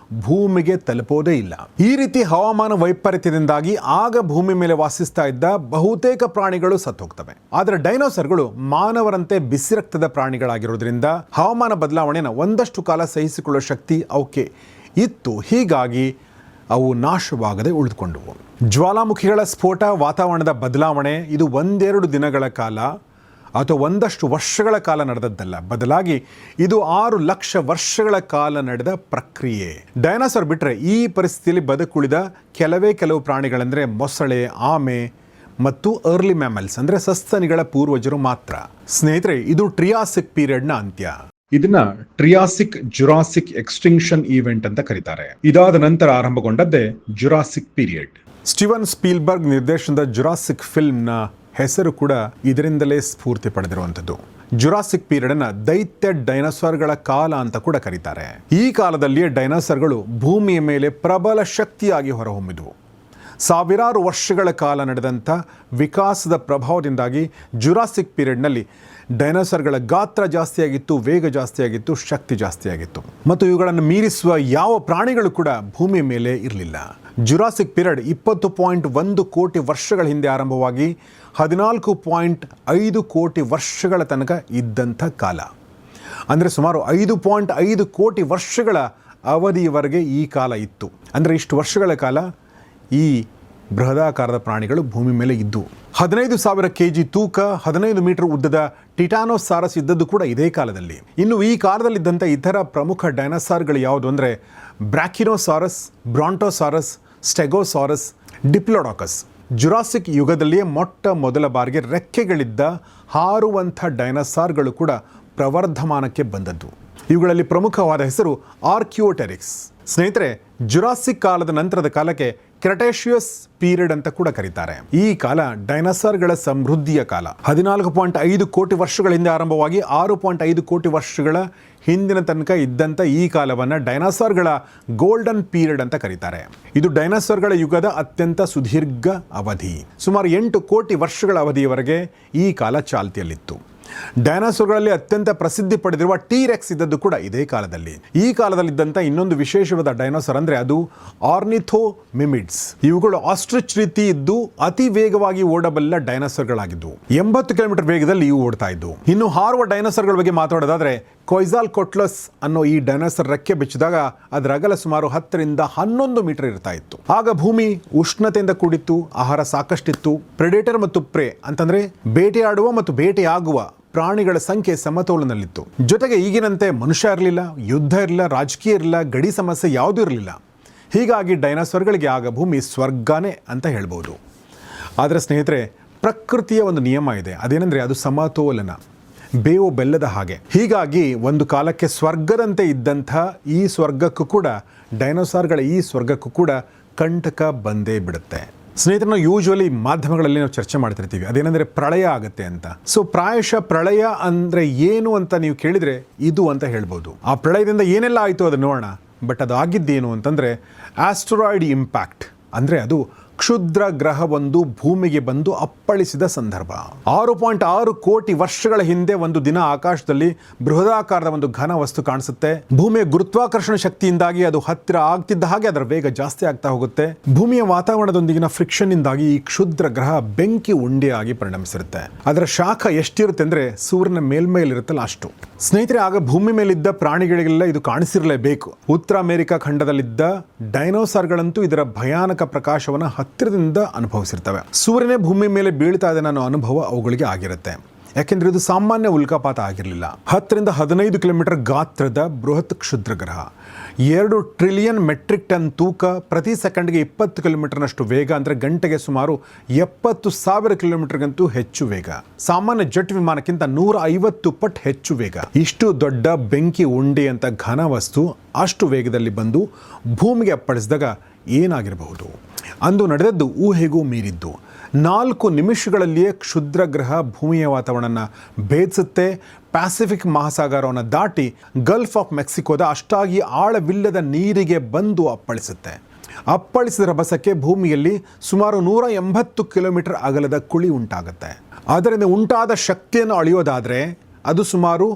ಭೂಮಿಗೆ ತಲುಪೋದೇ ಇಲ್ಲ. ಈ ರೀತಿ ಹವಾಮಾನ ವೈಪರೀತ್ಯದಿಂದಾಗಿ ಆಗ ಭೂಮಿ ಮೇಲೆ ವಾಸಿಸ್ತಾ ಇದ್ದ ಬಹುತೇಕ ಪ್ರಾಣಿಗಳು ಸತ್ತೋಗ್ತವೆ. ಆದರೆ ಡೈನೋಸಾರ್ಗಳು ಮಾನವರಂತೆ ಬಿಸಿ ರಕ್ತದ ಪ್ರಾಣಿಗಳಾಗಿರೋದ್ರಿಂದ ಹವಾಮಾನ ಬದಲಾವಣೆಯನ್ನು ಒಂದಷ್ಟು ಕಾಲ ಸಹಿಸಿಕೊಳ್ಳೋ ಶಕ್ತಿ ಅವಕ್ಕೆ ಇತ್ತು. ಹೀಗಾಗಿ ಅವು ನಾಶವಾಗದೆ ಉಳಿದುಕೊಂಡವು. ಜ್ವಾಲಾಮುಖಿಗಳ ಸ್ಫೋಟ, ವಾತಾವರಣದ ಬದಲಾವಣೆ ಇದು 1-2 ದಿನಗಳ ಕಾಲ ಅಥವಾ ಒಂದಷ್ಟು ವರ್ಷಗಳ ಕಾಲ ನಡೆದದ್ದಲ್ಲ. ಬದಲಾಗಿ ಇದು 6 ಲಕ್ಷ ವರ್ಷಗಳ ಕಾಲ ನಡೆದ ಪ್ರಕ್ರಿಯೆ. ಡೈನೋಸಾರ್ ಬಿಟ್ಟರೆ ಈ ಪರಿಸ್ಥಿತಿಯಲ್ಲಿ ಬದುಕುಳಿದ ಕೆಲವು ಪ್ರಾಣಿಗಳೆಂದರೆ ಮೊಸಳೆ, ಆಮೆ ಮತ್ತು ಅರ್ಲಿ ಮ್ಯಾಮಲ್ಸ್ ಅಂದರೆ ಸಸ್ತನಿಗಳ ಪೂರ್ವಜರು ಮಾತ್ರ. ಸ್ನೇಹಿತರೆ, ಇದು ಟ್ರಿಯಾಸಿಕ್ ಪೀರಿಯಡ್ನ ಅಂತ್ಯ. ಇದನ್ನ ಟ್ರಿಯಾಸಿಕ್ ಜುರಾಸಿಕ್ ಎಕ್ಸ್ಟಿಂಕ್ಷನ್ ಈವೆಂಟ್ ಅಂತ ಕರೀತಾರೆ. ಇದಾದ ನಂತರ ಆರಂಭಗೊಂಡದ್ದೇ ಜುರಾಸಿಕ್ ಪೀರಿಯಡ್. ಸ್ಟೀವನ್ ಸ್ಪೀಲ್ಬರ್ಗ್ ನಿರ್ದೇಶನದ ಜುರಾಸಿಕ್ ಫಿಲ್ಮ್ನ ಹೆಸರು ಕೂಡ ಇದರಿಂದಲೇ ಸ್ಫೂರ್ತಿ ಪಡೆದಿರುವಂಥದ್ದು. ಜುರಾಸಿಕ್ ಪೀರಿಯಡ್ ಅನ್ನ ದೈತ್ಯ ಡೈನೋಸಾರ್ಗಳ ಕಾಲ ಅಂತ ಕೂಡ ಕರೀತಾರೆ. ಈ ಕಾಲದಲ್ಲಿಯೇ ಡೈನೋಸಾರ್ಗಳು ಭೂಮಿಯ ಮೇಲೆ ಪ್ರಬಲ ಶಕ್ತಿಯಾಗಿ ಹೊರಹೊಮ್ಮಿದವು. ಸಾವಿರಾರು ವರ್ಷಗಳ ಕಾಲ ನಡೆದಂಥ ವಿಕಾಸದ ಪ್ರಭಾವದಿಂದಾಗಿ ಜುರಾಸಿಕ್ ಪೀರಿಯಡ್ನಲ್ಲಿ ಡೈನೋಸಾರ್ಗಳ ಗಾತ್ರ ಜಾಸ್ತಿಯಾಗಿತ್ತು, ವೇಗ ಜಾಸ್ತಿಯಾಗಿತ್ತು, ಶಕ್ತಿ ಜಾಸ್ತಿಯಾಗಿತ್ತು ಮತ್ತು ಇವುಗಳನ್ನು ಮೀರಿಸುವ ಯಾವ ಪ್ರಾಣಿಗಳು ಕೂಡ ಭೂಮಿಯ ಮೇಲೆ ಇರಲಿಲ್ಲ. ಜುರಾಸಿಕ್ ಪೀರಿಯಡ್ 20.1 ಕೋಟಿ ವರ್ಷಗಳ ಹಿಂದೆ ಆರಂಭವಾಗಿ 14.5 ಕೋಟಿ ವರ್ಷಗಳ ತನಕ ಇದ್ದಂಥ ಕಾಲ. ಅಂದರೆ ಸುಮಾರು 5.5 ಕೋಟಿ ವರ್ಷಗಳ ಅವಧಿಯವರೆಗೆ ಈ ಕಾಲ ಇತ್ತು. ಅಂದರೆ ಇಷ್ಟು ವರ್ಷಗಳ ಕಾಲ ಈ ಬೃಹದಾಕಾರದ ಪ್ರಾಣಿಗಳು ಭೂಮಿ ಮೇಲೆ ಇದ್ದು. 15,000 kg ತೂಕ, 15 ಮೀಟರ್ ಉದ್ದದ ಟಿಟಾನೋಸಾರಸ್ ಇದ್ದದ್ದು ಕೂಡ ಇದೇ ಕಾಲದಲ್ಲಿ. ಇನ್ನು ಈ ಕಾಲದಲ್ಲಿದ್ದಂಥ ಇತರ ಪ್ರಮುಖ ಡೈನೋಸಾರ್ಗಳು ಯಾವುದು ಅಂದರೆ ಬ್ರಾಕಿನೋಸಾರಸ್, ಬ್ರಾಂಟೋಸಾರಸ್, ಸ್ಟೆಗೋಸಾರಸ್, ಡಿಪ್ಲೊಡಾಕಸ್. ಜುರಾಸಿಕ್ ಯುಗದಲ್ಲಿಯೇ ಮೊದಲ ಬಾರಿಗೆ ರೆಕ್ಕೆಗಳಿದ್ದ ಹಾರುವಂಥ ಡೈನೋಸಾರ್ಗಳು ಕೂಡ ಪ್ರವರ್ಧಮಾನಕ್ಕೆ ಬಂದದ್ದು. ಇವುಗಳಲ್ಲಿ ಪ್ರಮುಖವಾದ ಹೆಸರು ಆರ್ಕಿಯೋಟೆರಿಕ್ಸ್. ಸ್ನೇಹಿತರೆ, ಜುರಾಸಿಕ್ ಕಾಲದ ನಂತರದ ಕಾಲಕ್ಕೆ ಕ್ರೆಟೇಷಿಯಸ್ ಪೀರಿಯಡ್ ಅಂತ ಕೂಡ ಕರೀತಾರೆ. ಈ ಕಾಲ ಡೈನೋಸಾರ್ಗಳ ಸಮೃದ್ಧಿಯ ಕಾಲ. 14.5 ಕೋಟಿ ವರ್ಷಗಳ ಹಿಂದೆ ಆರಂಭವಾಗಿ 6.5 ಕೋಟಿ ವರ್ಷಗಳ ಹಿಂದಿನ ತನಕ ಇದ್ದಂಥ ಈ ಕಾಲವನ್ನು ಡೈನೋಸಾರ್ಗಳ ಗೋಲ್ಡನ್ ಪೀರಿಯಡ್ ಅಂತ ಕರೀತಾರೆ. ಇದು ಡೈನೋಸಾರ್ಗಳ ಯುಗದ ಅತ್ಯಂತ ಸುದೀರ್ಘ ಅವಧಿ. ಸುಮಾರು 8 ಕೋಟಿ ವರ್ಷಗಳ ಅವಧಿಯವರೆಗೆ ಈ ಕಾಲ ಚಾಲ್ತಿಯಲ್ಲಿತ್ತು. ಡೈನೋಸಾರ್ಗಳಲ್ಲಿ ಅತ್ಯಂತ ಪ್ರಸಿದ್ಧಿ ಪಡೆದಿರುವ ಟೀರೆಕ್ಸ್ ಇದ್ದದ್ದು ಕೂಡ ಇದೇ ಕಾಲದಲ್ಲಿ. ಈ ಕಾಲದಲ್ಲಿದ್ದಂಥ ಇನ್ನೊಂದು ವಿಶೇಷವಾದ ಡೈನೋಸಾರ್ ಅಂದರೆ ಅದು ಆರ್ನಿಥೋಮಿಮಿಡ್ಸ್. ಇವುಗಳು ಆಸ್ಟ್ರಿಚ್ ರೀತಿ ಇದ್ದು ಅತಿ ವೇಗವಾಗಿ ಓಡಬಲ್ಲ ಡೈನೋಸಾರ್ಗಳಾಗಿದ್ದು. 80 ಕಿಲೋಮೀಟರ್ ವೇಗದಲ್ಲಿ ಇವು ಓಡ್ತಾ ಇದ್ದು. ಇನ್ನು ಹಾರುವ ಡೈನೋಸಾರ್ಗಳ ಬಗ್ಗೆ ಮಾತಾಡೋದಾದ್ರೆ ಕೊಯ್ಜಾಲ್ಕೊಟ್ಲಸ್ ಅನ್ನೋ ಈ ಡೈನೋಸರ್ ರೆಕ್ಕೆ ಬಿಚ್ಚಿದಾಗ ಅದರ ಅಗಲ ಸುಮಾರು 10 ರಿಂದ 11 ಮೀಟರ್ ಇರ್ತಾ ಇತ್ತು. ಆಗ ಭೂಮಿ ಉಷ್ಣತೆಯಿಂದ ಕೂಡಿತ್ತು, ಆಹಾರ ಸಾಕಷ್ಟಿತ್ತು. ಪ್ರೆಡೇಟರ್ ಮತ್ತು ಪ್ರೇ ಅಂತಂದ್ರೆ ಬೇಟೆಯಾಡುವ ಮತ್ತು ಬೇಟೆಯಾಗುವ ಪ್ರಾಣಿಗಳ ಸಂಖ್ಯೆ ಸಮತೋಲನದಲ್ಲಿತ್ತು. ಜೊತೆಗೆ ಈಗಿನಂತೆ ಮನುಷ್ಯ ಇರಲಿಲ್ಲ, ಯುದ್ಧ ಇರಲಿಲ್ಲ, ರಾಜಕೀಯ ಇರಲಿಲ್ಲ, ಗಡಿ ಸಮಸ್ಯೆ ಯಾವುದೂ ಇರಲಿಲ್ಲ. ಹೀಗಾಗಿ ಡೈನೋಸರ್ಗಳಿಗೆ ಆಗ ಭೂಮಿ ಸ್ವರ್ಗನೇ ಅಂತ ಹೇಳ್ಬೋದು. ಆದರೆ ಸ್ನೇಹಿತರೆ, ಪ್ರಕೃತಿಯ ಒಂದು ನಿಯಮ ಇದೆ. ಅದೇನೆಂದರೆ ಅದು ಸಮತೋಲನ, ಬೇವು ಬೆಲ್ಲದ ಹಾಗೆ. ಹೀಗಾಗಿ ಒಂದು ಕಾಲಕ್ಕೆ ಸ್ವರ್ಗದಂತೆ ಇದ್ದಂಥ ಈ ಸ್ವರ್ಗಕ್ಕೂ ಕೂಡ, ಡೈನೋಸಾರ್ಗಳ ಈ ಸ್ವರ್ಗಕ್ಕೂ ಕೂಡ ಕಂಟಕ ಬಂದೇ ಬಿಡುತ್ತೆ. ಸ್ನೇಹಿತರೆ, ನಾವು ಯೂಶ್ವಲಿ ಮಾಧ್ಯಮಗಳಲ್ಲಿ ನಾವು ಚರ್ಚೆ ಮಾಡ್ತಿರ್ತೀವಿ, ಅದೇನೆಂದರೆ ಪ್ರಳಯ ಆಗುತ್ತೆ ಅಂತ. ಸೊ ಪ್ರಾಯಶಃ ಪ್ರಳಯ ಅಂದರೆ ಏನು ಅಂತ ನೀವು ಕೇಳಿದರೆ ಇದು ಅಂತ ಹೇಳ್ಬೋದು. ಆ ಪ್ರಳಯದಿಂದ ಏನೆಲ್ಲ ಆಯಿತು ಅದನ್ನು ನೋಡೋಣ. ಬಟ್ ಅದು ಆಗಿದ್ದೇನು ಅಂತಂದರೆ ಆಸ್ಟ್ರಾಯ್ಡ್ ಇಂಪ್ಯಾಕ್ಟ್, ಅಂದರೆ ಅದು ಕ್ಷುದ್ರ ಗ್ರಹವೊಂದು ಭೂಮಿಗೆ ಬಂದು ಅಪ್ಪಳಿಸಿದ ಸಂದರ್ಭ. 6.6 ಕೋಟಿ ವರ್ಷಗಳ ಹಿಂದೆ ಒಂದು ದಿನ ಆಕಾಶದಲ್ಲಿ ಬೃಹದಾಕಾರದ ಒಂದು ಘನ ವಸ್ತು ಕಾಣಿಸುತ್ತೆ. ಭೂಮಿಯ ಗುರುತ್ವಾಕರ್ಷಣ ಶಕ್ತಿಯಿಂದಾಗಿ ಅದು ಹತ್ತಿರ ಆಗ್ತಿದ್ದ ಹಾಗೆ ಅದರ ವೇಗ ಜಾಸ್ತಿ ಆಗ್ತಾ ಹೋಗುತ್ತೆ. ಭೂಮಿಯ ವಾತಾವರಣದೊಂದಿಗಿನ ಫ್ರಿಕ್ಷನ್ ಇಂದಾಗಿ ಈ ಕ್ಷುದ್ರ ಗ್ರಹ ಬೆಂಕಿ ಉಂಡೆಯಾಗಿ ಪರಿಣಮಿಸಿರುತ್ತೆ. ಅದರ ಶಾಖ ಎಷ್ಟಿರುತ್ತೆ ಅಂದರೆ ಸೂರ್ಯನ ಮೇಲ್ಮೈಲಿರುತ್ತಲ್ಲ ಅಷ್ಟು. ಸ್ನೇಹಿತರೆ, ಆಗ ಭೂಮಿ ಮೇಲಿದ್ದ ಪ್ರಾಣಿಗಳಿಗೆಲ್ಲ ಇದು ಕಾಣಿಸಿರಲೇಬೇಕು. ಉತ್ತರ ಅಮೆರಿಕ ಖಂಡದಲ್ಲಿದ್ದ ಡೈನೋಸಾರ್ಗಳಂತೂ ಇದರ ಭಯಾನಕ ಪ್ರಕಾಶವನ್ನು ಹತ್ತಿರದಿಂದ ಅನುಭವಿಸಿರ್ತವೆ. ಸೂರ್ಯನೇ ಭೂಮಿ ಮೇಲೆ ಬೀಳ್ತಾ ಇದೆ ಅನ್ನೋ ಅನುಭವ ಅವುಗಳಿಗೆ ಆಗಿರುತ್ತೆ. ಯಾಕೆಂದ್ರೆ ಇದು ಸಾಮಾನ್ಯ ಉಲ್ಕಾಪಾತ ಆಗಿರಲಿಲ್ಲ. 10 ರಿಂದ 15 ಕಿಲೋಮೀಟರ್ ಗಾತ್ರದ ಬೃಹತ್ ಕ್ಷುದ್ರ ಗ್ರಹ, 2 ಟ್ರಿಲಿಯನ್ ಮೆಟ್ರಿಕ್ ಟನ್ ತೂಕ, ಪ್ರತಿ ಸೆಕೆಂಡ್ಗೆ 20 ಕಿಲೋಮೀಟರ್ನಷ್ಟು ವೇಗ, ಅಂದರೆ ಗಂಟೆಗೆ ಸುಮಾರು 70,000 ಕಿಲೋಮೀಟರ್ಗಂತೂ ಹೆಚ್ಚು ವೇಗ. ಸಾಮಾನ್ಯ ಜೆಟ್ ವಿಮಾನಕ್ಕಿಂತ 150 ಪಟ್ಟು ಹೆಚ್ಚು ವೇಗ. ಇಷ್ಟು ದೊಡ್ಡ ಬೆಂಕಿ ಉಂಡೆ ಅಂತ ಘನ ವಸ್ತು ಅಷ್ಟು ವೇಗದಲ್ಲಿ ಬಂದು ಭೂಮಿಗೆ ಅಪ್ಪಳಿಸಿದಾಗ ಏನಾಗಿರಬಹುದು? ಅಂದು ನಡೆದದ್ದು ಊಹೆಗೂ ಮೀರಿದ್ದು. 4 ನಿಮಿಷಗಳಲ್ಲಿಯೇ ಕ್ಷುದ್ರ ಗ್ರಹ ಭೂಮಿಯ ವಾತಾವರಣ ಭೇದಿಸುತ್ತೆ. ಪ್ಯಾಸಿಫಿಕ್ ಮಹಾಸಾಗರವನ್ನು ದಾಟಿ ಗಲ್ಫ್ ಆಫ್ ಮೆಕ್ಸಿಕೋದ ಅಷ್ಟಾಗಿ ಆಳವಿಲ್ಲದ ನೀರಿಗೆ ಬಂದು ಅಪ್ಪಳಿಸುತ್ತೆ. ಅಪ್ಪಳಿಸಿದ ರಭಸಕ್ಕೆ ಭೂಮಿಯಲ್ಲಿ ಸುಮಾರು 180 ಕಿಲೋಮೀಟರ್ ಅಗಲದ ಕುಳಿ ಉಂಟಾಗುತ್ತೆ. ಅದರಿಂದ ಉಂಟಾದ ಶಕ್ತಿಯನ್ನು ಅಳೆಯೋದಾದರೆ ಅದು ಸುಮಾರು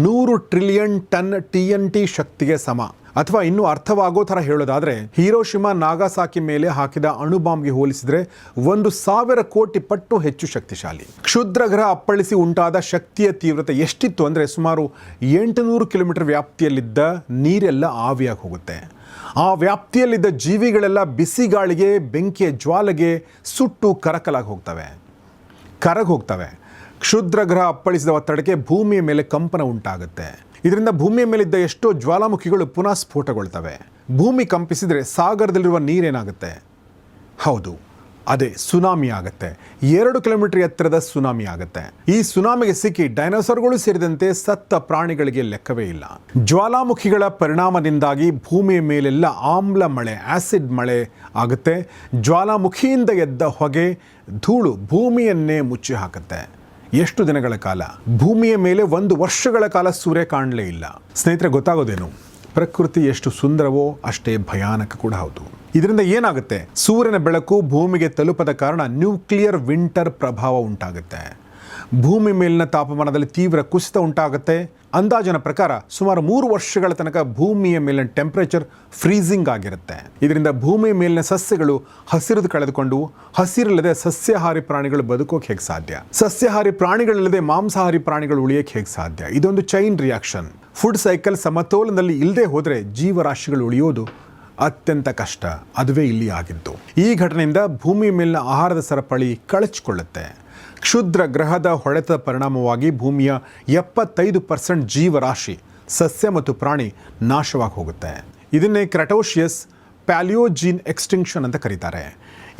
100 ಟ್ರಿಲಿಯನ್ ಟನ್ TNT ಶಕ್ತಿಗೆ ಸಮ. ಅಥವಾ ಇನ್ನೂ ಅರ್ಥವಾಗೋ ಥರ ಹೇಳೋದಾದರೆ ಹಿರೋಶಿಮಾ ನಾಗಾಸಾಕಿ ಮೇಲೆ ಹಾಕಿದ ಅಣುಬಾಂಬ್ಗೆ ಹೋಲಿಸಿದರೆ 1,000 ಕೋಟಿ ಪಟ್ಟು ಹೆಚ್ಚು ಶಕ್ತಿಶಾಲಿ. ಕ್ಷುದ್ರ ಗ್ರಹ ಅಪ್ಪಳಿಸಿ ಉಂಟಾದ ಶಕ್ತಿಯ ತೀವ್ರತೆ ಎಷ್ಟಿತ್ತು ಅಂದರೆ ಸುಮಾರು 800 ಕಿಲೋಮೀಟರ್ ವ್ಯಾಪ್ತಿಯಲ್ಲಿದ್ದ ನೀರೆಲ್ಲ ಆವಿಯಾಗಿ ಹೋಗುತ್ತೆ. ಆ ವ್ಯಾಪ್ತಿಯಲ್ಲಿದ್ದ ಜೀವಿಗಳೆಲ್ಲ ಬಿಸಿ ಗಾಳಿಗೆ, ಬೆಂಕಿಯ ಜ್ವಾಲೆಗೆ ಸುಟ್ಟು ಕರಕಲಾಗಿ ಹೋಗ್ತವೆ. ಕ್ಷುದ್ರ ಗ್ರಹ ಅಪ್ಪಳಿಸಿದ ಒತ್ತಡಕ್ಕೆ ಭೂಮಿಯ ಮೇಲೆ ಕಂಪನ ಉಂಟಾಗುತ್ತೆ. ಇದರಿಂದ ಭೂಮಿಯ ಮೇಲಿದ್ದ ಎಷ್ಟೋ ಜ್ವಾಲಾಮುಖಿಗಳು ಪುನಃ ಸ್ಫೋಟಗೊಳ್ತವೆ. ಭೂಮಿ ಕಂಪಿಸಿದರೆ ಸಾಗರದಲ್ಲಿರುವ ನೀರೇನಾಗುತ್ತೆ? ಹೌದು, ಅದೇ ಸುನಾಮಿ ಆಗುತ್ತೆ. 2 ಕಿಲೋಮೀಟರ್ ಎತ್ತರದ ಸುನಾಮಿ ಆಗುತ್ತೆ. ಈ ಸುನಾಮಿಗೆ ಸಿಕ್ಕಿ ಡೈನೋಸಾರ್ಗಳು ಸೇರಿದಂತೆ ಸತ್ತ ಪ್ರಾಣಿಗಳಿಗೆ ಲೆಕ್ಕವೇ ಇಲ್ಲ. ಜ್ವಾಲಾಮುಖಿಗಳ ಪರಿಣಾಮದಿಂದಾಗಿ ಭೂಮಿಯ ಮೇಲೆಲ್ಲ ಆಮ್ಲ ಮಳೆ, ಆಸಿಡ್ ಮಳೆ ಆಗುತ್ತೆ. ಜ್ವಾಲಾಮುಖಿಯಿಂದ ಎದ್ದ ಹೊಗೆ, ಧೂಳು ಭೂಮಿಯನ್ನೇ ಮುಚ್ಚಿ ಹಾಕುತ್ತೆ. ಎಷ್ಟು ದಿನಗಳ ಕಾಲ? ಭೂಮಿಯ ಮೇಲೆ 1 ವರ್ಷಗಳ ಕಾಲ ಸೂರ್ಯ ಕಾಣಲೇ ಇಲ್ಲ. ಸ್ನೇಹಿತರೆ, ಗೊತ್ತಾಗೋದೇನು? ಪ್ರಕೃತಿ ಎಷ್ಟು ಸುಂದರವೋ ಅಷ್ಟೇ ಭಯಾನಕ ಕೂಡ ಹೌದು. ಇದರಿಂದ ಏನಾಗುತ್ತೆ? ಸೂರ್ಯನ ಬೆಳಕು ಭೂಮಿಗೆ ತಲುಪದ ಕಾರಣ ನ್ಯೂಕ್ಲಿಯರ್ ವಿಂಟರ್ ಪ್ರಭಾವ ಉಂಟಾಗುತ್ತೆ. ಭೂಮಿ ಮೇಲಿನ ತಾಪಮಾನದಲ್ಲಿ ತೀವ್ರ ಕುಸಿತ ಉಂಟಾಗುತ್ತೆ. ಅಂದಾಜಿನ ಪ್ರಕಾರ ಸುಮಾರು 3 ವರ್ಷಗಳ ತನಕ ಭೂಮಿಯ ಮೇಲಿನ ಟೆಂಪರೇಚರ್ ಫ್ರೀಸಿಂಗ್ ಆಗಿರುತ್ತೆ. ಇದರಿಂದ ಭೂಮಿಯ ಮೇಲಿನ ಸಸ್ಯಗಳು ಹಸಿರು ಕಳೆದುಕೊಂಡು, ಹಸಿರಿಲ್ಲದೆ ಸಸ್ಯಾಹಾರಿ ಪ್ರಾಣಿಗಳು ಬದುಕೋಕೆ ಹೇಗೆ ಸಾಧ್ಯ? ಸಸ್ಯಾಹಾರಿ ಪ್ರಾಣಿಗಳಿಲ್ಲದೆ ಮಾಂಸಾಹಾರಿ ಪ್ರಾಣಿಗಳು ಉಳಿಯೋಕೆ ಹೇಗೆ ಸಾಧ್ಯ? ಇದೊಂದು ಚೈನ್ ರಿಯಾಕ್ಷನ್. ಫುಡ್ ಸೈಕಲ್ ಸಮತೋಲನದಲ್ಲಿ ಇಲ್ಲದೆ ಹೋದರೆ ಜೀವರಾಶಿಗಳು ಉಳಿಯೋದು ಅತ್ಯಂತ ಕಷ್ಟ. ಅದುವೇ ಇಲ್ಲಿ ಆಗಿದ್ದು. ಈ ಘಟನೆಯಿಂದ ಭೂಮಿಯ ಮೇಲಿನ ಆಹಾರದ ಸರಪಳಿ ಕಳಚಿಕೊಳ್ಳುತ್ತೆ. ಕ್ಷುದ್ರ ಗ್ರಹದ ಹೊಡೆತದ ಪರಿಣಾಮವಾಗಿ ಭೂಮಿಯ 75% ಜೀವರಾಶಿ, ಸಸ್ಯ ಮತ್ತು ಪ್ರಾಣಿ ನಾಶವಾಗಿ ಹೋಗುತ್ತೆ. ಇದನ್ನೇ ಕ್ರೆಟೋಷಿಯಸ್ ಪ್ಯಾಲಿಯೋಜೀನ್ ಎಕ್ಸ್ಟಿಂಕ್ಷನ್ ಅಂತ ಕರೀತಾರೆ.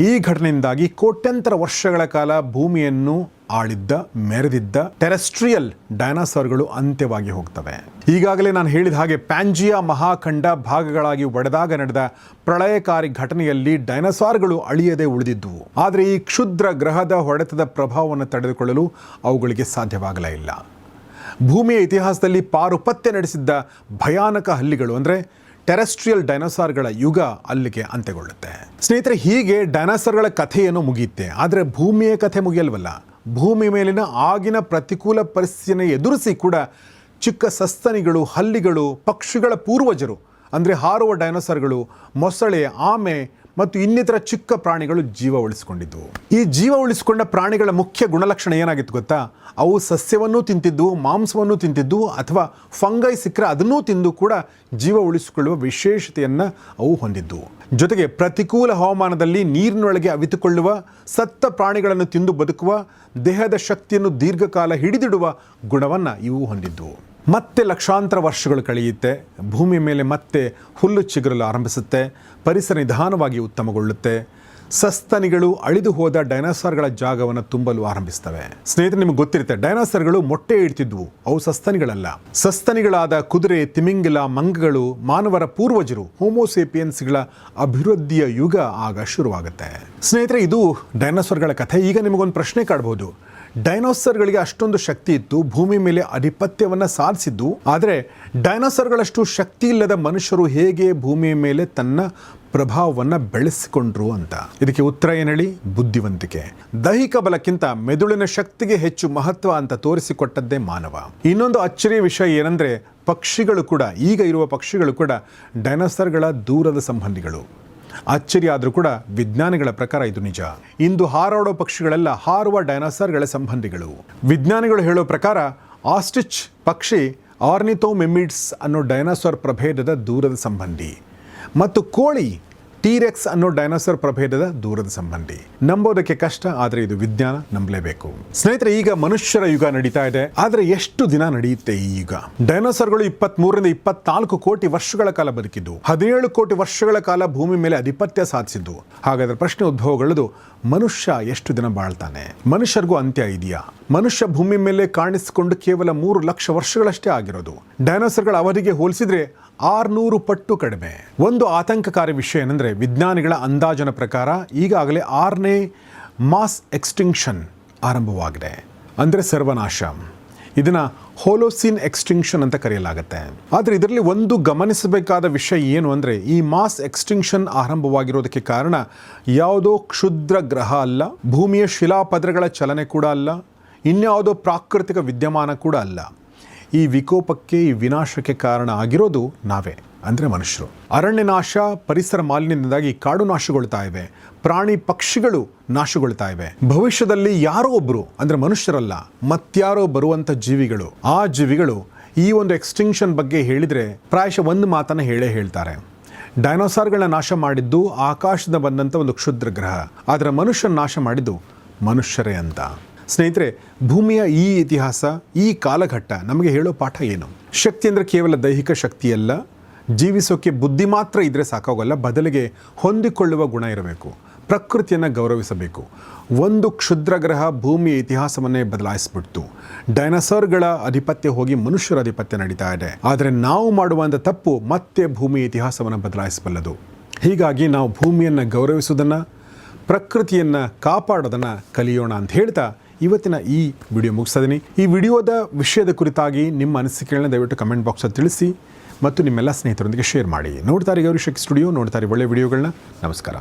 ಈ ಘಟನೆಯಿಂದಾಗಿ ಕೋಟ್ಯಂತರ ವರ್ಷಗಳ ಕಾಲ ಭೂಮಿಯನ್ನು ಆಳಿದ್ದ, ಮೆರೆದಿದ್ದ ಟೆರೆಸ್ಟ್ರಿಯಲ್ ಡೈನೋಸಾರ್ಗಳು ಅಂತ್ಯವಾಗಿ ಹೋಗ್ತವೆ. ಈಗಾಗಲೇ ನಾನು ಹೇಳಿದ ಹಾಗೆ ಪ್ಯಾಂಜಿಯಾ ಮಹಾಖಂಡ ಭಾಗಗಳಾಗಿ ಒಡೆದಾಗ ನಡೆದ ಪ್ರಳಯಕಾರಿ ಘಟನೆಯಲ್ಲಿ ಡೈನೋಸಾರ್ಗಳು ಅಳಿಯದೆ ಉಳಿದಿದ್ದುವು. ಆದರೆ ಈ ಕ್ಷುದ್ರ ಗ್ರಹದ ಹೊಡೆತದ ಪ್ರಭಾವವನ್ನು ತಡೆದುಕೊಳ್ಳಲು ಅವುಗಳಿಗೆ ಸಾಧ್ಯವಾಗಲೇ ಇಲ್ಲ. ಭೂಮಿಯ ಇತಿಹಾಸದಲ್ಲಿ ಪಾರುಪತ್ಯ ನಡೆಸಿದ್ದ ಭಯಾನಕ ಹಲ್ಲಿಗಳು ಅಂದರೆ ಟೆರೆಸ್ಟ್ರಿಯಲ್ ಡೈನೋಸಾರ್ಗಳ ಯುಗ ಅಲ್ಲಿಗೆ ಅಂತ್ಯಗೊಳ್ಳುತ್ತೆ. ಸ್ನೇಹಿತರೆ, ಹೀಗೆ ಡೈನೋಸಾರ್ಗಳ ಕಥೆಯನ್ನು ಮುಗಿಯುತ್ತೆ. ಆದರೆ ಭೂಮಿಯ ಕಥೆ ಮುಗಿಯಲ್ವಲ್ಲ. ಭೂಮಿ ಮೇಲಿನ ಆಗಿನ ಪ್ರತಿಕೂಲ ಪರಿಸ್ಥಿತಿಯನ್ನು ಎದುರಿಸಿ ಕೂಡ ಚಿಕ್ಕ ಸಸ್ತನಿಗಳು, ಹಲ್ಲಿಗಳು, ಪಕ್ಷಿಗಳ ಪೂರ್ವಜರು ಅಂದರೆ ಹಾರುವ ಡೈನೋಸಾರ್ಗಳು, ಮೊಸಳೆ, ಆಮೆ, ಮತ್ತು ಇನ್ನಿತರ ಚಿಕ್ಕ ಪ್ರಾಣಿಗಳು ಜೀವ ಉಳಿಸಿಕೊಂಡಿದ್ದವು. ಈ ಜೀವ ಉಳಿಸಿಕೊಂಡ ಪ್ರಾಣಿಗಳ ಮುಖ್ಯ ಗುಣಲಕ್ಷಣ ಏನಾಗಿತ್ತು ಗೊತ್ತಾ? ಅವು ಸಸ್ಯವನ್ನೂ ತಿಂತಿದ್ದವು, ಮಾಂಸವನ್ನು ತಿಂತಿದ್ದವು, ಅಥವಾ ಫಂಗೈ ಸಿಕ್ಕರೆ ಅದನ್ನೂ ತಿಂದು ಕೂಡ ಜೀವ ಉಳಿಸಿಕೊಳ್ಳುವ ವಿಶೇಷತೆಯನ್ನು ಅವು ಹೊಂದಿದ್ದವು. ಜೊತೆಗೆ ಪ್ರತಿಕೂಲ ಹವಾಮಾನದಲ್ಲಿ ನೀರಿನೊಳಗೆ ಅವಿತುಕೊಳ್ಳುವ, ಸತ್ತ ಪ್ರಾಣಿಗಳನ್ನು ತಿಂದು ಬದುಕುವ, ದೇಹದ ಶಕ್ತಿಯನ್ನು ದೀರ್ಘಕಾಲ ಹಿಡಿದಿಡುವ ಗುಣವನ್ನು ಇವು ಹೊಂದಿದ್ದವು. ಮತ್ತೆ ಲಕ್ಷಾಂತರ ವರ್ಷಗಳು ಕಳೆಯುತ್ತೆ, ಭೂಮಿಯ ಮೇಲೆ ಮತ್ತೆ ಹುಲ್ಲು ಚಿಗುರಲು ಆರಂಭಿಸುತ್ತೆ, ಪರಿಸರ ನಿಧಾನವಾಗಿ ಉತ್ತಮಗೊಳ್ಳುತ್ತೆ, ಸಸ್ತನಿಗಳು ಅಳಿದು ಹೋದ ಡೈನೋಸಾರ್ಗಳ ಜಾಗವನ್ನು ತುಂಬಲು ಆರಂಭಿಸ್ತವೆ. ಸ್ನೇಹಿತರೆ, ನಿಮಗೆ ಗೊತ್ತಿರುತ್ತೆ, ಡೈನೋಸಾರ್ಗಳು ಮೊಟ್ಟೆ ಇಡ್ತಿದ್ವು, ಅವು ಸಸ್ತನಿಗಳಲ್ಲ. ಸಸ್ತನಿಗಳಾದ ಕುದುರೆ, ತಿಮಿಂಗಿಲ, ಮಂಗಗಳು, ಮಾನವರ ಪೂರ್ವಜರು, ಹೋಮೋಸೇಪಿಯನ್ಸ್ಗಳ ಅಭಿವೃದ್ಧಿಯ ಯುಗ ಆಗ ಶುರುವಾಗುತ್ತೆ. ಸ್ನೇಹಿತರೆ, ಇದು ಡೈನೋಸಾರ್ಗಳ ಕಥೆ. ಈಗ ನಿಮಗೊಂದು ಪ್ರಶ್ನೆ ಕಾಡಬಹುದು. ಡೈನೋಸಾರ್ಗಳಿಗೆ ಅಷ್ಟೊಂದು ಶಕ್ತಿ ಇತ್ತು, ಭೂಮಿ ಮೇಲೆ ಆಧಿಪತ್ಯವನ್ನು ಸಾಧಿಸಿದ್ದು, ಆದರೆ ಡೈನೋಸಾರ್ಗಳಷ್ಟು ಶಕ್ತಿ ಇಲ್ಲದ ಮನುಷ್ಯರು ಹೇಗೆ ಭೂಮಿಯ ಮೇಲೆ ತನ್ನ ಪ್ರಭಾವವನ್ನು ಬೆಳೆಸಿಕೊಂಡ್ರು ಅಂತ. ಇದಕ್ಕೆ ಉತ್ತರ ಏನು ಹೇಳಿ? ಬುದ್ಧಿವಂತಿಕೆ. ದೈಹಿಕ ಬಲಕ್ಕಿಂತ ಮೆದುಳಿನ ಶಕ್ತಿಗೆ ಹೆಚ್ಚು ಮಹತ್ವ ಅಂತ ತೋರಿಸಿಕೊಟ್ಟದ್ದೇ ಮಾನವ. ಇನ್ನೊಂದು ಅಚ್ಚರಿಯ ವಿಷಯ ಏನಂದರೆ, ಪಕ್ಷಿಗಳು ಕೂಡ, ಈಗ ಇರುವ ಪಕ್ಷಿಗಳು ಕೂಡ ಡೈನೋಸಾರ್ಗಳ ದೂರದ ಸಂಬಂಧಿಗಳು. ಅಚ್ಚರಿ ಆದರೂ ಕೂಡ ವಿಜ್ಞಾನಿಗಳ ಪ್ರಕಾರ ಇದು ನಿಜ. ಇಂದು ಹಾರಾಡೋ ಪಕ್ಷಿಗಳೆಲ್ಲ ಹಾರುವ ಡೈನೋಸಾರ್ಗಳ ಸಂಬಂಧಿಗಳು. ವಿಜ್ಞಾನಿಗಳು ಹೇಳೋ ಪ್ರಕಾರ ಆಸ್ಟ್ರಿಚ್ ಪಕ್ಷಿ ಆರ್ನಿಥೋಮೆಮಿಡ್ಸ್ ಅನ್ನೋ ಡೈನೋಸಾರ್ ಪ್ರಭೇದದ ದೂರದ ಸಂಬಂಧಿ, ಮತ್ತು ಕೋಳಿ ಟೀರೆಕ್ಸ್ ಅನ್ನೋ ಡೈನೋಸಾರ್ ಪ್ರಭೇದದ ದೂರದ ಸಂಬಂಧಿ. ನಂಬೋದಕ್ಕೆ ಕಷ್ಟ, ಆದರೆ ಇದು ವಿಜ್ಞಾನ, ನಂಬಲೇಬೇಕು. ಸ್ನೇಹಿತರೆ, ಈಗ ಮನುಷ್ಯರ ಯುಗ ನಡೀತಾ ಇದೆ, ಆದರೆ ಎಷ್ಟು ದಿನ ನಡೆಯುತ್ತೆ ಈ ಯುಗ? ಡೈನೋಸಾರ್ಗಳು 23 ರಿಂದ 24 ಕೋಟಿ ವರ್ಷಗಳ ಕಾಲ ಬದುಕಿದ್ದು, 17 ಕೋಟಿ ವರ್ಷಗಳ ಕಾಲ ಭೂಮಿ ಮೇಲೆ ಆಧಿಪತ್ಯ ಸಾಧಿಸಿದ್ದು. ಹಾಗಾದ್ರೆ ಪ್ರಶ್ನೆ ಉದ್ಭವಗೊಳ್ಳೋದು, ಮನುಷ್ಯ ಎಷ್ಟು ದಿನ ಬಾಳ್ತಾನೆ? ಮನುಷ್ಯರಿಗೂ ಅಂತ್ಯ ಇದೆಯಾ? ಮನುಷ್ಯ ಭೂಮಿ ಮೇಲೆ ಕಾಣಿಸಿಕೊಂಡು ಕೇವಲ 3 ಲಕ್ಷ ವರ್ಷಗಳಷ್ಟೇ ಆಗಿರೋದು. ಡೈನೋಸಾರ್ಗಳ ಅವಧಿಗೆ ಹೋಲಿಸಿದ್ರೆ 600 ಪಟ್ಟು ಕಡಿಮೆ. ಒಂದು ಆತಂಕಕಾರಿ ವಿಷಯ ಏನಂದರೆ, ವಿಜ್ಞಾನಿಗಳ ಅಂದಾಜಿನ ಪ್ರಕಾರ ಈಗಾಗಲೇ 6ನೇ ಮಾಸ್ ಎಕ್ಸ್ಟಿಂಕ್ಷನ್ ಆರಂಭವಾಗಿದೆ, ಅಂದರೆ ಸರ್ವನಾಶ. ಇದನ್ನು ಹೋಲೋಸಿನ್ ಎಕ್ಸ್ಟಿಂಕ್ಷನ್ ಅಂತ ಕರೆಯಲಾಗುತ್ತೆ. ಆದರೆ ಇದರಲ್ಲಿ ಒಂದು ಗಮನಿಸಬೇಕಾದ ವಿಷಯ ಏನು ಅಂದರೆ, ಈ ಮಾಸ್ ಎಕ್ಸ್ಟಿಂಕ್ಷನ್ ಆರಂಭವಾಗಿರೋದಕ್ಕೆ ಕಾರಣ ಯಾವುದೋ ಕ್ಷುದ್ರ ಗ್ರಹ ಅಲ್ಲ, ಭೂಮಿಯ ಶಿಲಾಪದರಗಳ ಚಲನೆ ಕೂಡ ಅಲ್ಲ, ಇನ್ಯಾವುದೋ ಪ್ರಾಕೃತಿಕ ವಿದ್ಯಮಾನ ಕೂಡ ಅಲ್ಲ. ಈ ವಿಕೋಪಕ್ಕೆ, ಈ ವಿನಾಶಕ್ಕೆ ಕಾರಣ ಆಗಿರೋದು ನಾವೇ, ಅಂದರೆ ಮನುಷ್ಯರು. ಅರಣ್ಯ ನಾಶ, ಪರಿಸರ ಮಾಲಿನ್ಯದಿಂದಾಗಿ ಕಾಡು ನಾಶಗೊಳ್ತಾ ಇವೆ, ಪ್ರಾಣಿ ಪಕ್ಷಿಗಳು ನಾಶಗೊಳ್ತಾ ಇವೆ. ಭವಿಷ್ಯದಲ್ಲಿ ಯಾರೋ ಒಬ್ಬರು, ಅಂದರೆ ಮನುಷ್ಯರಲ್ಲ, ಮತ್ಯಾರೋ ಬರುವಂಥ ಜೀವಿಗಳು, ಆ ಜೀವಿಗಳು ಈ ಒಂದು ಎಕ್ಸ್ಟಿಂಕ್ಷನ್ ಬಗ್ಗೆ ಹೇಳಿದರೆ ಪ್ರಾಯಶಃ ಒಂದು ಮಾತನ್ನು ಹೇಳ್ತಾರೆ. ಡೈನೋಸಾರ್ಗಳನ್ನ ನಾಶ ಮಾಡಿದ್ದು ಆಕಾಶದ ಬಂದಂಥ ಒಂದು ಕ್ಷುದ್ರ ಗ್ರಹ, ಆದರೆ ಮನುಷ್ಯನ ನಾಶ ಮಾಡಿದ್ದು ಮನುಷ್ಯರೇ ಅಂತ. ಸ್ನೇಹಿತರೆ, ಭೂಮಿಯ ಈ ಇತಿಹಾಸ, ಈ ಕಾಲಘಟ್ಟ ನಮಗೆ ಹೇಳೋ ಪಾಠ ಏನು? ಶಕ್ತಿ ಅಂದರೆ ಕೇವಲ ದೈಹಿಕ ಶಕ್ತಿಯಲ್ಲ, ಜೀವಿಸೋಕೆ ಬುದ್ಧಿ ಮಾತ್ರ ಇದ್ದರೆ ಸಾಕಾಗೋಲ್ಲ, ಬದಲಿಗೆ ಹೊಂದಿಕೊಳ್ಳುವ ಗುಣ ಇರಬೇಕು, ಪ್ರಕೃತಿಯನ್ನು ಗೌರವಿಸಬೇಕು. ಒಂದು ಕ್ಷುದ್ರ ಗ್ರಹ ಭೂಮಿಯ ಇತಿಹಾಸವನ್ನೇ ಬದಲಾಯಿಸ್ಬಿಡ್ತು. ಡೈನೋಸಾರ್ಗಳ ಆಧಿಪತ್ಯ ಹೋಗಿ ಮನುಷ್ಯರ ಆಧಿಪತ್ಯ ನಡೀತಾ ಇದೆ. ಆದರೆ ನಾವು ಮಾಡುವಂಥ ತಪ್ಪು ಮತ್ತೆ ಭೂಮಿಯ ಇತಿಹಾಸವನ್ನು ಬದಲಾಯಿಸಬಲ್ಲದು. ಹೀಗಾಗಿ ನಾವು ಭೂಮಿಯನ್ನು ಗೌರವಿಸೋದನ್ನು, ಪ್ರಕೃತಿಯನ್ನು ಕಾಪಾಡೋದನ್ನು ಕಲಿಯೋಣ ಅಂತ ಹೇಳ್ತಾ ಇವತ್ತಿನ ಈ ವಿಡಿಯೋ ಮುಗಿಸ್ತಿದ್ದೀನಿ. ಈ ವಿಡಿಯೋದ ವಿಷಯದ ಕುರಿತಾಗಿ ನಿಮ್ಮ ಅನಿಸಿಕೆಗಳನ್ನ ದಯವಿಟ್ಟು ಕಮೆಂಟ್ ಬಾಕ್ಸಲ್ಲಿ ತಿಳಿಸಿ ಮತ್ತು ನಿಮ್ಮೆಲ್ಲ ಸ್ನೇಹಿತರೊಂದಿಗೆ ಶೇರ್ ಮಾಡಿ. ನೋಡ್ತಾರೆ ಗೌರಿ ಶಕ್ಕಿ ಸ್ಟುಡಿಯೋ, ನೋಡ್ತಾರೆ ಒಳ್ಳೆಯ ವಿಡಿಯೋಗಳನ್ನ. ನಮಸ್ಕಾರ.